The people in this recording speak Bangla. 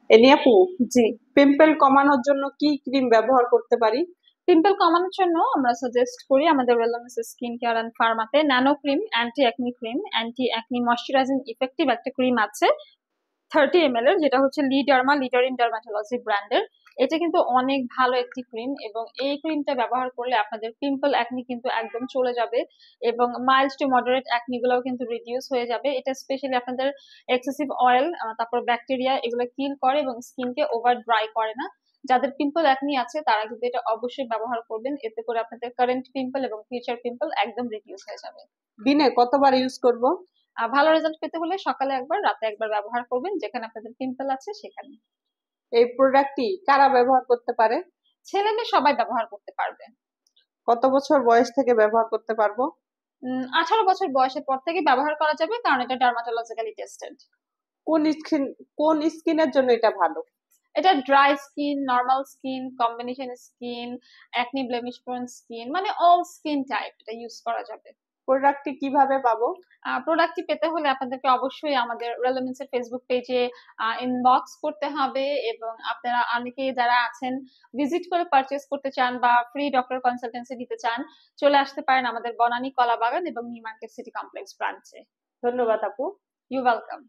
এনি আপু, জি। পিম্পল কমানোর জন্য কি ক্রিম ব্যবহার করতে পারি? পিম্পল কমানোর জন্য আমরা সাজেস্ট করি আমাদের ওয়েলনেস স্কিন কেয়ার এন্ড ফার্মাতে nano cream, anti acne cream, anti acne moisturizing effective একটা ক্রিম আছে 30 ml এর, যেটা হচ্ছে লিডারমা লিটারিন ডার্মাটোলজি ব্র্যান্ডের। এটা কিন্তু অনেক ভালো একটি ক্রিম, এবং এই ক্রিমটা ব্যবহার করলে আপনাদের পিম্পল অ্যাকনি কিন্তু একদম চলে যাবে, এবং মাইল্ড টু মডারেট অ্যাকনি গুলোও কিন্তু রিডিউস হয়ে যাবে। এটা স্পেশালি আপনাদের এক্সেসিভ অয়েল, তারপর ব্যাকটেরিয়া এগুলো কিল করে এবং স্কিনকে ওভার ড্রাই করে না। যাদের পিম্পল অ্যাকনি আছে তারা কিন্তু এটা অবশ্যই ব্যবহার করবেন, এতে করে আপনাদের কারেন্ট পিম্পল এবং ফিউচার পিম্পল একদম রিডিউস হয়ে যাবে। দিনে কতবার ইউজ করব? ভালো রেজাল্ট পেতে হলে সকালে একবার, রাতে একবার ব্যবহার করবেন যেখানে আপনাদের পিম্পল আছে সেখানে। এই প্রোডাক্টটি কারা ব্যবহার করতে পারে? ছেলে মেয়ে সবাই ব্যবহার করতে পারবে। কত বছর বয়স থেকে ব্যবহার করতে পারবো? 18 বছর বয়সের পর থেকে ব্যবহার করা যাবে, কারণ এটা ডার্মাটোলজিক্যালি টেস্টেড। কোন স্কিন কোন স্কিনের জন্য এটা ভালো? এটা dry skin, normal skin, combination skin, acne blemish prone skin, মানে অল স্কিন টাইপ এটা ইউজ করা যাবে। প্রোডাক্টটি কিভাবে পাবো? প্রোডাক্টটি পেতে হলে আপনাদেরকে অবশ্যই আমাদের রেলেমেন্টস এর ফেসবুক পেজে ইনবক্স করতে হবে, এবং আপনারা অনেকে যারা আছেন ভিজিট করে পারচেস করতে চান বা ফ্রি ডক্টর কনসালটেন্সি দিতে চান, চলে আসতে পারেন আমাদের বনানী কলা বাগান এবং নিউ মার্কেট সিটি কমপ্লেক্স ব্রাঞ্চে। ধন্যবাদ আপু। You welcome.